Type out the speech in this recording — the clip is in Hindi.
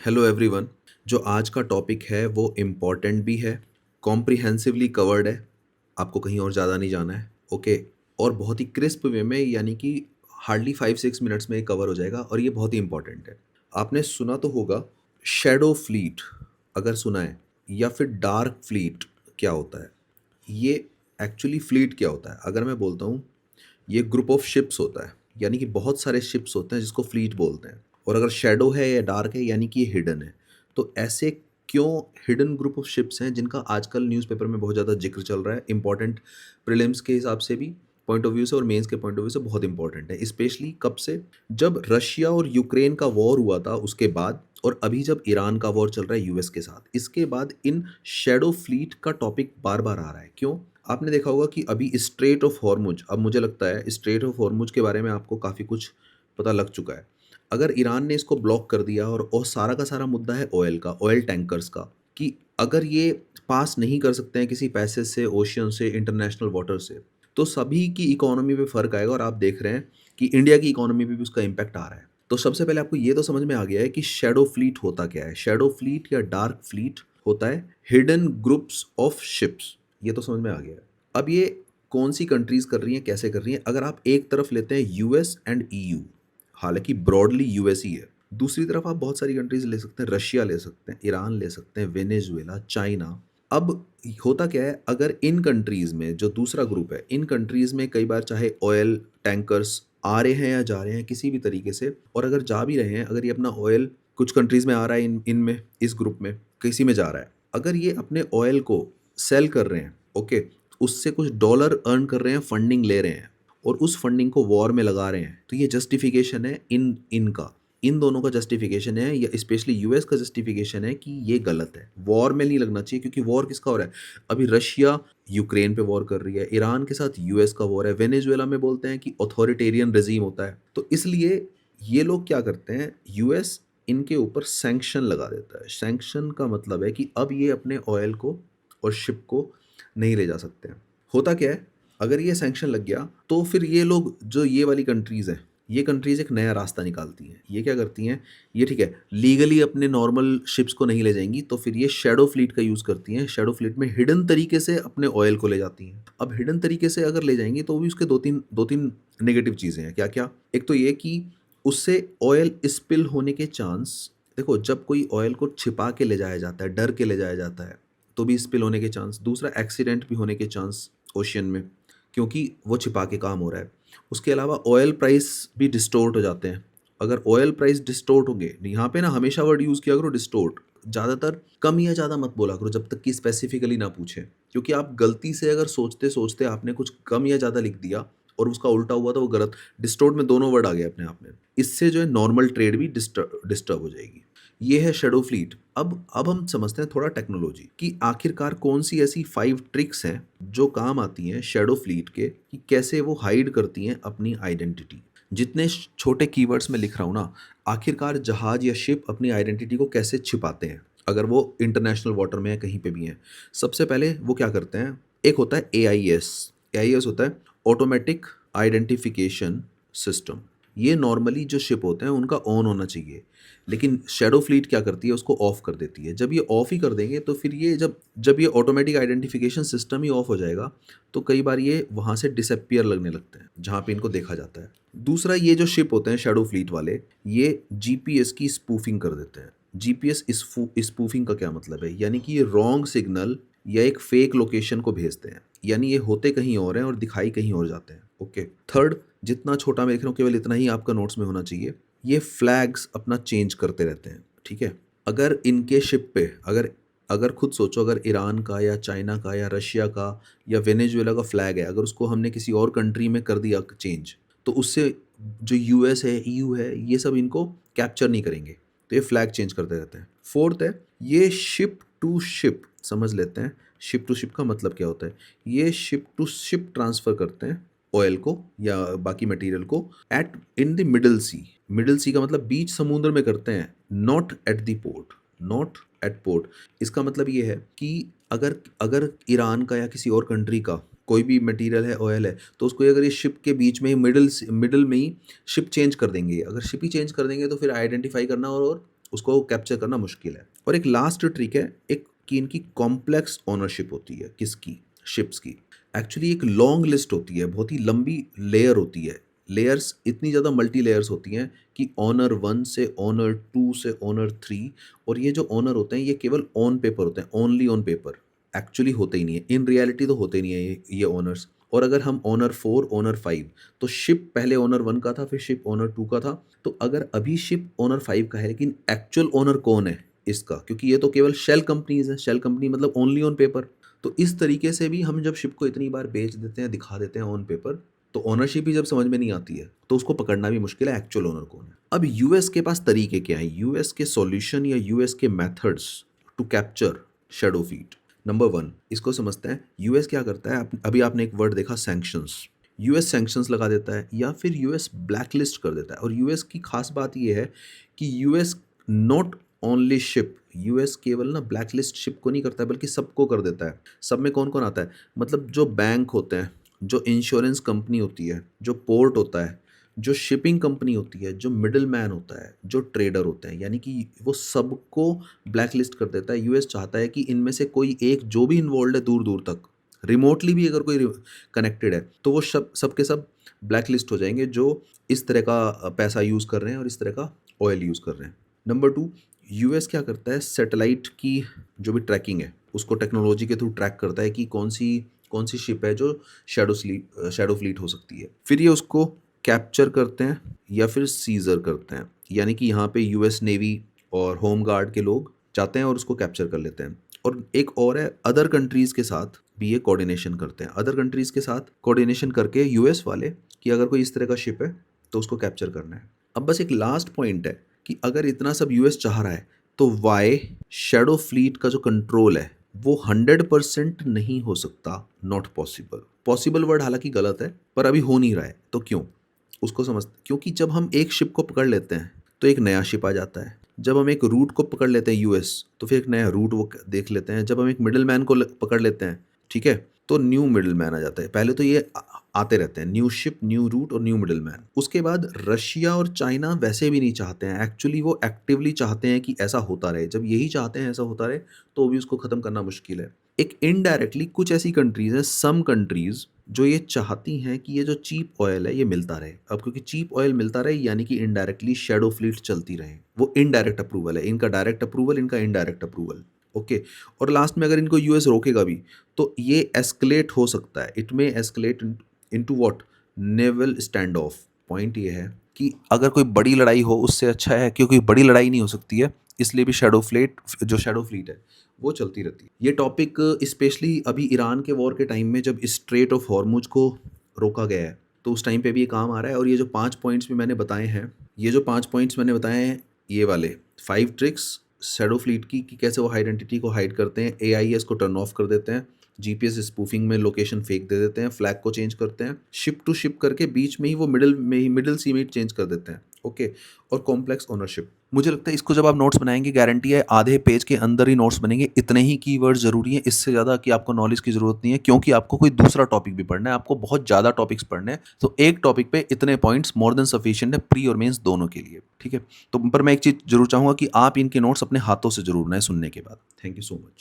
Hello everyone. जो आज का टॉपिक है वो इम्पोर्टेंट भी है, कॉम्प्रिहेंसिवली कवर्ड है, आपको कहीं और ज़्यादा नहीं जाना है, ओके। और बहुत ही क्रिस्प वे में, यानी कि हार्डली 5-6 मिनट्स में कवर हो जाएगा और ये बहुत ही इम्पोर्टेंट है। आपने सुना तो होगा शैडो फ्लीट, अगर सुना है, या फिर डार्क फ्लीट क्या होता है। ये एक्चुअली फ्लीट क्या होता है, अगर मैं बोलता हूँ, ये ग्रुप ऑफ शिप्स होता है, यानी कि बहुत सारे शिप्स होते हैं जिसको फ्लीट बोलते हैं। और अगर शैडो है या डार्क है, यानी कि ये हिडन है। तो ऐसे क्यों हिडन ग्रुप ऑफ शिप्स हैं जिनका आजकल न्यूज़पेपर में बहुत ज़्यादा जिक्र चल रहा है, इंपॉर्टेंट प्रीलिम्स के हिसाब से भी, पॉइंट ऑफ व्यू से, और मेंस के पॉइंट ऑफ व्यू से बहुत इंपॉर्टेंट है। स्पेशली कब से, जब रशिया और यूक्रेन का वॉर हुआ था उसके बाद, और अभी जब ईरान का वॉर चल रहा है यूएस के साथ, इसके बाद इन शैडो फ्लीट का टॉपिक बार बार आ रहा है। क्यों? आपने देखा होगा कि अभी स्ट्रेट ऑफ हॉर्मुज, अब मुझे लगता है स्ट्रेट ऑफ हॉर्मुज के बारे में आपको काफ़ी कुछ पता लग चुका है। अगर ईरान ने इसको ब्लॉक कर दिया, और सारा का सारा मुद्दा है ऑयल का, ऑयल टैंकर्स का, कि अगर ये पास नहीं कर सकते हैं किसी पैसेज से, ओशियन से, इंटरनेशनल वाटर से, तो सभी की इकोनॉमी पे फ़र्क आएगा। और आप देख रहे हैं कि इंडिया की इकोनॉमी पे भी उसका इम्पैक्ट आ रहा है। तो सबसे पहले आपको ये तो समझ में आ गया है कि शैडो फ्लीट होता क्या है। शैडो फ्लीट या डार्क फ्लीट होता है हिडन ग्रुप्स ऑफ शिप्स। ये तो समझ में आ गया है। अब ये कौन सी कंट्रीज़ कर रही हैं, कैसे कर रही हैं? अगर आप एक तरफ लेते हैं यूएस एंड ईयू, हालाँकि ब्रॉडली यूएस ही है। दूसरी तरफ आप बहुत सारी कंट्रीज़ ले सकते हैं, रशिया ले सकते हैं, ईरान ले सकते हैं, वेनेजुएला, चाइना। अब होता क्या है, अगर इन कंट्रीज़ में जो दूसरा ग्रुप है, इन कंट्रीज़ में कई बार चाहे ऑयल टैंकर्स आ रहे हैं या जा रहे हैं किसी भी तरीके से, और अगर जा भी रहे हैं, अगर ये अपना ऑयल कुछ कंट्रीज़ में आ रहा है, इनमें, इस ग्रुप में किसी में जा रहा है, अगर ये अपने ऑयल को सेल कर रहे हैं, ओके, उससे कुछ डॉलर अर्न कर रहे हैं, फंडिंग ले रहे हैं, और उस फंडिंग को वॉर में लगा रहे हैं, तो ये जस्टिफिकेशन है इनका, इन दोनों का जस्टिफिकेशन है, या स्पेशली यूएस का जस्टिफिकेशन है कि ये गलत है, वॉर में नहीं लगना चाहिए। क्योंकि वॉर किसका हो रहा है? अभी रशिया यूक्रेन पे वॉर कर रही है, ईरान के साथ यूएस का वॉर है, वेनेजुएला में बोलते हैं कि ऑथोरिटेरियन रेजीम होता है। तो इसलिए ये लोग क्या करते हैं, यूएस इनके ऊपर सैंक्शन लगा देता है। सैंक्शन का मतलब है कि अब ये अपने ऑयल को और शिप को नहीं ले जा सकते हैं। होता क्या है, अगर ये सैंक्शन लग गया, तो फिर ये लोग, जो ये वाली कंट्रीज़ हैं, ये कंट्रीज़ एक नया रास्ता निकालती हैं। ये क्या करती हैं, ये ठीक है, लीगली अपने नॉर्मल शिप्स को नहीं ले जाएँगी, तो फिर ये शैडो फ्लीट का यूज़ करती हैं। शैडो फ्लीट में हिडन तरीके से अपने ऑयल को ले जाती हैं। अब हिडन तरीके से अगर ले जाएँगी, तो भी उसके 2-3 नेगेटिव चीज़ें हैं। क्या-क्या? एक तो ये कि उससे ऑयल स्पिल होने के चांस, देखो, जब कोई ऑयल को छिपा के ले जाया जाता है, डर के ले जाया जाता है, तो भी स्पिल होने के चांस। दूसरा, एक्सीडेंट भी होने के चांस ओशियन में, क्योंकि वो छिपा के काम हो रहा है। उसके अलावा ऑयल प्राइस भी डिस्टोर्ट हो जाते हैं। अगर ऑयल प्राइस डिस्टोर्ट होंगे, यहाँ पे ना हमेशा वर्ड यूज़ किया करो, डिस्टोर्ट। ज़्यादातर कम या ज़्यादा मत बोला करो जब तक कि स्पेसिफिकली ना पूछे, क्योंकि आप गलती से अगर सोचते सोचते आपने कुछ कम या ज़्यादा लिख दिया और उसका उल्टा हुआ, तो वो गलत। डिस्टोर्ट में दोनों वर्ड आ गए अपने आप में। इससे जो है नॉर्मल ट्रेड भी डिस्टर्ब हो जाएगी। ये है शैडो फ्लीट। अब हम समझते हैं थोड़ा टेक्नोलॉजी, कि आखिरकार कौन सी ऐसी 5 ट्रिक्स हैं जो काम आती हैं शैडो फ्लीट के, कि कैसे वो हाइड करती हैं अपनी आइडेंटिटी। जितने छोटे कीवर्ड्स में लिख रहा हूँ ना, आखिरकार जहाज या शिप अपनी आइडेंटिटी को कैसे छिपाते हैं, अगर वो इंटरनेशनल वाटर में है, कहीं पे भी हैं। सबसे पहले वो क्या करते हैं, एक होता है AIS। AIS होता है ऑटोमेटिक आइडेंटिफिकेशन सिस्टम। ये नॉर्मली जो शिप होते हैं उनका ऑन होना चाहिए, लेकिन शैडो फ्लीट क्या करती है, उसको ऑफ कर देती है। जब ये ऑफ ही कर देंगे, तो फिर ये जब जब ये automatic identification system he of हो जाएगा, तो कई बार ये वहाँ से डिसअपियर लगने लगते हैं जहाँ पे इनको देखा जाता है। दूसरा, ये जो शिप होते हैं शैडो फ्लीट वाले, ये जीपीएस की स्पूफिंग कर देते हैं। जीपीएस स्पूफिंग का क्या मतलब है, यानी कि ये रॉन्ग सिग्नल या एक फेक लोकेशन को भेजते हैं, यानी ये होते कहीं और हैं और दिखाई कहीं और जाते हैं, ओके। थर्ड, जितना छोटा मैं लिख रहा हूँ, केवल इतना ही आपका नोट्स में होना चाहिए, ये फ्लैग्स अपना चेंज करते रहते हैं, ठीक है। अगर इनके शिप पे, अगर अगर खुद सोचो, अगर ईरान का या चाइना का या रशिया का या वेनेजुएला का फ्लैग है, अगर उसको हमने किसी और कंट्री में कर दिया चेंज, तो उससे जो यूएस है, ईयू है, ये सब इनको कैप्चर नहीं करेंगे, तो ये फ्लैग चेंज करते रहते हैं। फोर्थ है, ये शिप टू शिप, समझ लेते हैं शिप टू शिप का मतलब क्या होता है। ये शिप टू शिप ट्रांसफ़र करते हैं ऑयल को या बाकी मटेरियल को, at in the middle sea. Middle sea का मतलब बीच समुद्र में करते हैं, not at the port, not at port. इसका मतलब ये है कि अगर अगर ईरान का या किसी और कंट्री का कोई भी मटेरियल है, ऑयल है, तो उसको अगर ये शिप के बीच में ही, मिडल में ही शिप चेंज कर देंगे, अगर शिप ही चेंज कर देंगे, तो फिर आइडेंटिफाई करना और उसको कैप्चर करना मुश्किल है। और एक लास्ट ट्रिक है, एक कि इनकी कॉम्प्लेक्स ओनरशिप होती है, किसकी? शिप्स की। एक्चुअली एक लॉन्ग लिस्ट होती है, बहुत ही लंबी लेयर होती है। लेयर्स इतनी ज़्यादा मल्टी लेयर्स होती हैं कि ओनर 1 से ओनर 2 से ओनर 3, और ये जो ओनर होते हैं ये केवल ऑन पेपर होते हैं, ओनली ऑन पेपर। एक्चुअली होते ही नहीं है, इन रियलिटी तो होते नहीं है ये ओनर्स। और अगर हम ओनर 4, ओनर 5, तो शिप पहले ओनर 1 का था, फिर शिप ओनर 2 का था। तो अगर अभी शिप ओनर 5 का है, लेकिन एक्चुअल ओनर कौन है इसका? क्योंकि ये तो केवल शेल कंपनीज है, शेल कंपनी मतलब ओनली ऑन पेपर। तो इस तरीके से भी हम जब शिप को इतनी बार बेच देते हैं, दिखा देते हैं ऑन पेपर, तो ओनरशिप ही जब समझ में नहीं आती है तो उसको पकड़ना भी मुश्किल है, एक्चुअल ओनर कौन है। अब यूएस के पास तरीके क्या हैं, यूएस के सॉल्यूशन या यूएस के methods to capture shadow fleet. Number 1 इसको समझते हैं। यूएस क्या करता है, अभी आपने एक वर्ड देखा सैंक्शंस। यूएस सैंक्शंस लगा देता है या फिर यूएस ब्लैकलिस्ट कर देता है। और यूएस की खास बात यह है कि US not only ship, US केवल ना ब्लैकलिस्ट शिप को नहीं करता है बल्कि सबको कर देता है। सब में कौन कौन आता है? मतलब जो बैंक होते हैं, जो इंश्योरेंस कंपनी होती है, जो पोर्ट होता है, जो शिपिंग कंपनी होती है, जो मिडल मैन होता है, जो ट्रेडर होते हैं, यानी कि वो सबको ब्लैक लिस्ट कर देता है। यूएस चाहता है कि इनमें से कोई एक जो भी इन्वॉल्व है दूर दूर तक, रिमोटली भी अगर कोई कनेक्टेड है, तो वो सब के सब ब्लैक लिस्ट हो जाएंगे जो इस तरह का पैसा यूज़ कर रहे हैं और इस तरह का ऑयल यूज़ कर रहे हैं। नंबर 2, यूएस क्या करता है, सैटेलाइट की जो भी ट्रैकिंग है उसको टेक्नोलॉजी के थ्रू ट्रैक करता है कि कौन सी शिप है जो शैडो फ्लीट हो सकती है। फिर ये उसको कैप्चर करते हैं या फिर सीजर करते हैं, यानी कि यहाँ पे यूएस नेवी और होम गार्ड के लोग जाते हैं और उसको कैप्चर कर लेते हैं। और एक और है, अदर कंट्रीज़ के साथ भी ये कोऑर्डिनेशन करते हैं, अदर कंट्रीज़ के साथ कोऑर्डिनेशन करके यूएस वाले कि अगर कोई इस तरह का शिप है तो उसको कैप्चर करना है। अब बस एक लास्ट पॉइंट है कि अगर इतना सब यूएस चाह रहा है तो वाई शैडो फ्लीट का जो कंट्रोल है वो 100% नहीं हो सकता, नॉट पॉसिबल। पॉसिबल वर्ड हालांकि गलत है, पर अभी हो नहीं रहा है। तो क्यों? उसको समझते, क्योंकि जब हम एक शिप को पकड़ लेते हैं तो एक नया शिप आ जाता है। जब हम एक रूट को पकड़ लेते हैं यूएस, तो फिर एक नया रूट वो देख लेते हैं। जब हम एक मिडिल मैन को पकड़ लेते हैं, ठीक है, तो न्यू मिडिल मैन आ जाता है। पहले तो ये आते रहते हैं, न्यू शिप, न्यू रूट और न्यू मिडिल मैन। उसके बाद रशिया और चाइना वैसे भी नहीं चाहते हैं, एक्चुअली वो एक्टिवली चाहते हैं कि ऐसा होता रहे। जब यही चाहते हैं ऐसा होता रहे तो भी उसको ख़त्म करना मुश्किल है। एक इनडायरेक्टली कुछ ऐसी कंट्रीज हैं, सम कंट्रीज, जो ये चाहती हैं कि ये जो चीप ऑयल है ये मिलता रहे। अब क्योंकि चीप ऑयल मिलता रहे, यानी कि इनडायरेक्टली शैडो फ्लीट चलती रहे। वो इनडायरेक्ट अप्रूवल है, इनका डायरेक्ट अप्रूवल, इनका इनडायरेक्ट अप्रूवल। ओके। और लास्ट में अगर इनको यूएस रोकेगा भी तो ये एस्केलेट हो सकता है। इट में escalate into what, naval stand of. Point ये है कि अगर कोई बड़ी लड़ाई हो उससे अच्छा है, क्योंकि बड़ी लड़ाई नहीं हो सकती है, इसलिए भी शैडो फ्लीट है वो चलती रहती है। ये टॉपिक स्पेशली अभी ईरान के वॉर के टाइम में जब स्ट्रेट ऑफ हॉर्मुज को रोका गया है तो उस टाइम पे भी ये काम आ रहा है। और ये जो 5 पॉइंट्स भी मैंने बताए हैं, ये वाले 5 ट्रिक्स शैडो फ्लीट की, कि कैसे वो आइडेंटिटी को हाइड करते हैं, एआईएस को टर्न ऑफ कर देते हैं, जीपीएस स्पूफिंग में लोकेशन फेक दे देते हैं, फ्लैग को चेंज करते हैं, शिप टू शिप करके बीच में ही वो मिडिल सी में चेंज कर देते हैं। ओके। और कॉम्प्लेक्स ओनरशिप, मुझे लगता है इसको जब आप नोट्स बनाएंगे, गारंटी है आधे पेज के अंदर ही नोट्स बनेंगे। इतने ही कीवर्ड जरूरी है, इससे ज़्यादा कि आपको नॉलेज की ज़रूरत नहीं है, क्योंकि आपको कोई दूसरा टॉपिक भी पढ़ना है, आपको बहुत ज़्यादा टॉपिक्स पढ़ने हैं। तो एक टॉपिक पे इतने पॉइंट्स मोर देन सफिशिएंट है, प्री और मेंस दोनों के लिए, ठीक है। तो पर मैं एक चीज़ जरूर चाहूँगा कि आप इनके नोट्स अपने हाथों से जरूर बनाएं सुनने के बाद। Thank you so much.